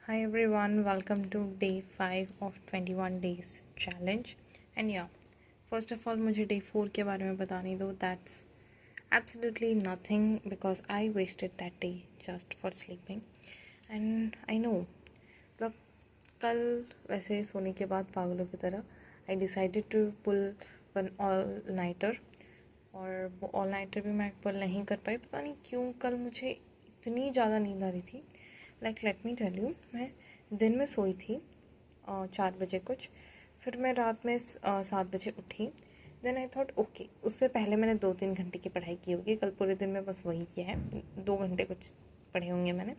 Hi everyone, welcome to day 5 of 21 days challenge. And yeah, first of all मुझे day 4 के बारे में बताने दो. That's absolutely nothing because I wasted that day just for sleeping. And I know, मतलब कल वैसे सोने के बाद पागलों की तरह I decided to pull one all-nighter. और वो ऑल नाइटर भी मैं पुल नहीं कर पाई. पता नहीं क्यों कल मुझे इतनी ज़्यादा नींद आ रही थी. लेट मी टेल यू, मैं दिन में सोई थी 4 बजे कुछ. फिर मैं रात में 7 बजे उठी. देन आई थॉट ओके, उससे पहले मैंने 2-3 घंटे की पढ़ाई की होगी. कल पूरे दिन में बस वही किया है, 2 घंटे कुछ पढ़े होंगे मैंने.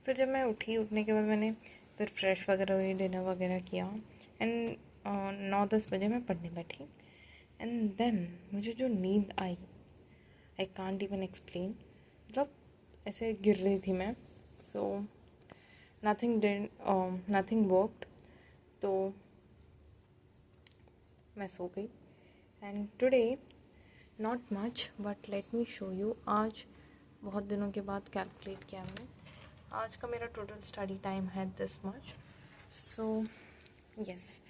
फिर जब मैं उठने के बाद मैंने फिर फ्रेश वगैरह हुई, डिनर वगैरह किया. एंड 9-10 बजे मैं पढ़ने बैठी. एंड देन मुझे जो नींद आई, आई कांट इवन एक्सप्लेन. मतलब ऐसे गिर रही थी मैं. So nothing worked. तो मैं सो गई. And today not much but let me show you. आज बहुत दिनों के बाद कैलकुलेट किया मैंने. आज का मेरा टोटल स्टडी टाइम है दिस मच. सो यस,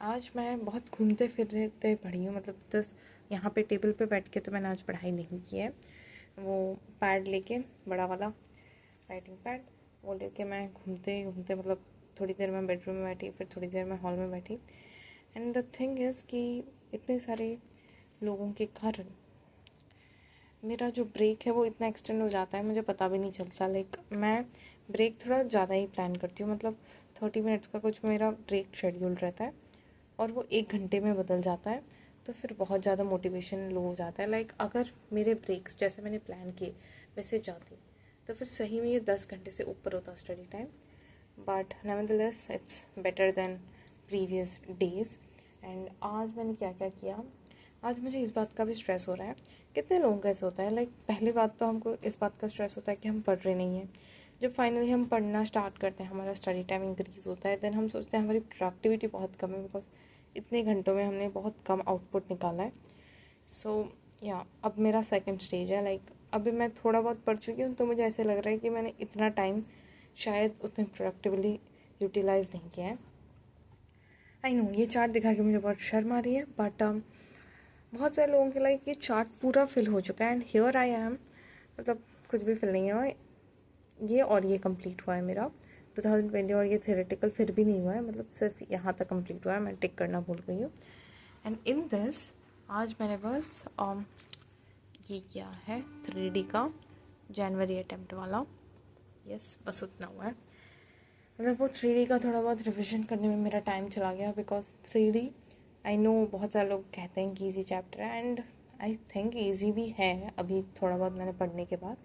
आज मैं बहुत घूमते फिरते पढ़ी हूँ. मतलब दस यहाँ पे टेबल पे बैठ के तो मैंने आज पढ़ाई नहीं की है. वो पैड लेके, बड़ा वाला राइटिंग पैड, वो लेके मैं घूमते घूमते, मतलब थोड़ी देर मैं बेडरूम में बैठी, फिर थोड़ी देर मैं हॉल में बैठी. एंड द थिंग इज़ कि इतने सारे लोगों के कारण मेरा जो ब्रेक है वो इतना एक्सटेंड हो जाता है, मुझे पता भी नहीं चलता. लाइक मैं ब्रेक थोड़ा ज़्यादा ही प्लान करती हूँ. मतलब 30 मिनट्स का कुछ मेरा ब्रेक शेड्यूल रहता है और वो 1 घंटे में बदल जाता है. तो फिर बहुत ज़्यादा मोटिवेशन लो हो जाता है. लाइक अगर मेरे ब्रेक्स जैसे मैंने प्लान किए वैसे जाती तो फिर सही में ये 10 घंटे से ऊपर होता study time. But nevertheless it's better than previous days. And आज मैंने क्या क्या किया. आज मुझे इस बात का भी स्ट्रेस हो रहा है. कितने लोगों का ऐसा होता है. लाइक पहली बात तो हमको इस बात का स्ट्रेस होता है कि हम पढ़ रहे नहीं हैं. जब फाइनली हम पढ़ना स्टार्ट करते हैं, हमारा स्टडी टाइम इंक्रीज़ होता है. देन हम सोचते हैं हमारी प्रोडक्टिविटी बहुत कम है बिकॉज इतने घंटों में हमने बहुत कम आउटपुट निकाला है. सो या अब मेरा सेकंड स्टेज है. लाइक अभी मैं थोड़ा बहुत पढ़ चुकी हूँ तो मुझे ऐसे लग रहा है कि मैंने इतना टाइम शायद उतने प्रोडक्टिवली यूटिलाइज नहीं किया है. आई नो ये चार्ट दिखा के मुझे बहुत शर्म आ रही है. बट बहुत सारे लोगों के लाइक ये चार्ट पूरा फिल हो चुका है. एंड हियर आई एम, मतलब कुछ भी फिल नहीं हुआ ये. और ये कंप्लीट हुआ है मेरा 2020. और ये थ्योरेटिकल फिर भी नहीं हुआ है, मतलब सिर्फ यहाँ तक कंप्लीट हुआ है. मैं टिक करना भूल गई हूँ. एंड इन दिस आज मैंने बस ये किया है 3D का जनवरी अटेम्प्ट वाला. यस, बस उतना हुआ है. मतलब वो 3D का थोड़ा बहुत रिविजन करने में मेरा टाइम चला गया बिकॉज 3D आई नो बहुत सारे लोग कहते हैं कि ईजी चैप्टर है. एंड आई थिंक ईजी भी है अभी थोड़ा बहुत मैंने पढ़ने के बाद.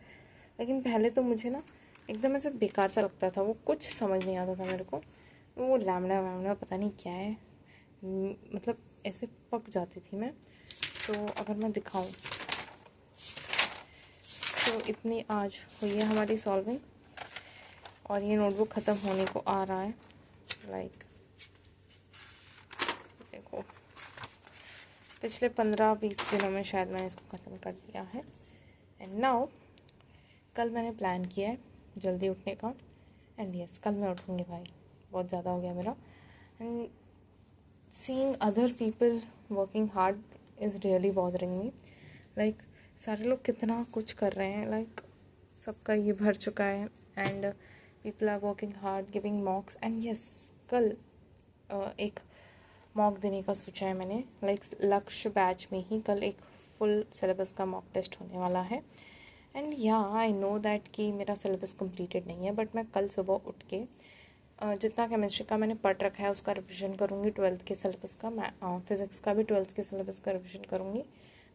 लेकिन पहले तो मुझे ना एकदम ऐसे बेकार सा लगता था. वो कुछ समझ नहीं आता था मेरे को. वो लैम्डा वैम्डा पता नहीं क्या है. मतलब ऐसे पक जाती थी मैं. तो अगर मैं दिखाऊं तो इतनी आज हुई है हमारी सॉल्विंग. और ये नोटबुक ख़त्म होने को आ रहा है. लाइक देखो, पिछले 15-20 दिनों में शायद मैंने इसको ख़त्म कर दिया है. एंड नाउ कल मैंने प्लान किया है जल्दी उठने का. एंड यस, कल मैं उठूँगी भाई. बहुत ज़्यादा हो गया मेरा. And seeing other people working hard is really bothering me. Like सारे लोग कितना कुछ कर रहे हैं. लाइक सबका ये भर चुका है. And people are working hard, giving mocks. And yes, कल एक मॉक देने का सोचा है मैंने. लाइक लक्ष्य बैच में ही कल एक फुल सिलेबस का मॉक टेस्ट होने वाला है. एंड या आई नो दैट कि मेरा सिलेबस कंप्लीटेड नहीं है. बट मैं कल सुबह उठ के जितना केमिस्ट्री का मैंने पढ़ रखा है उसका रिविजन करूँगी. 12th के सिलेबस का, मैं फिज़िक्स का भी 12th के सिलेबस का रिविजन करूँगी.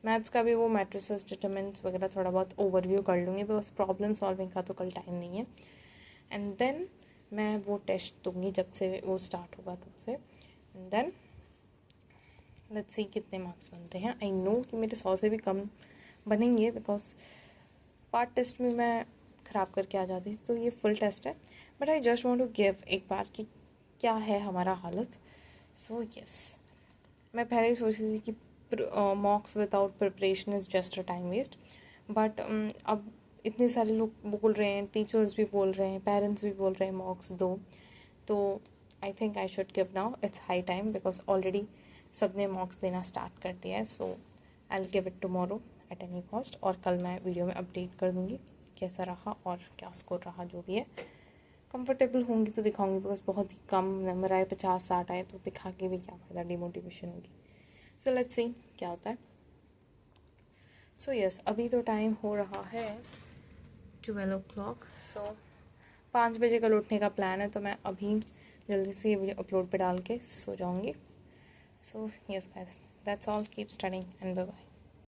मैथ्स का भी वो मैट्रिसेस, डिटरमिनेंट्स वगैरह थोड़ा बहुत ओवरव्यू कर लूँगी. बस प्रॉब्लम सॉल्विंग का तो कल टाइम नहीं है. एंड देन मैं वो टेस्ट दूँगी जब से वो स्टार्ट होगा तब से. एंड देन लेट्स सी कितने मार्क्स बनते हैं. आई नो कि मेरे 100 से भी कम बनेंगे बिकॉज पार्ट टेस्ट में मैं ख़राब करके आ जाती. तो ये फुल टेस्ट है. But I just want to give एक बार कि क्या है हमारा हालत. सो यस, मैं पहले ही सोच रही थी कि mocks without preparation is just a time waste. But अब इतने सारे लोग बोल रहे हैं, टीचर्स भी बोल रहे हैं, पेरेंट्स भी बोल रहे हैं मॉक्स दो, तो I think I should give now. It's high time because already सब ने मॉक्स देना स्टार्ट कर दिया है. So I will give it tomorrow at any cost. और कल मैं वीडियो में अपडेट कर दूँगी कैसा रहा और क्या स्कोर रहा. जो भी है कंफर्टेबल होंगी तो दिखाऊंगी, बिकॉज बहुत ही कम नंबर आए, 50-60 आए, तो दिखा के भी क्या फ़ायदा, डिमोटिवेशन होगी. सो लेट्स सी क्या होता है. सो यस, अभी तो टाइम हो रहा है 12 o'clock. सो 5 बजे कल उठने का प्लान है, तो मैं अभी जल्दी से ये वीडियो अपलोड पे डाल के सो जाऊँगी. So yes guys, that's all. Keep studying and bye bye.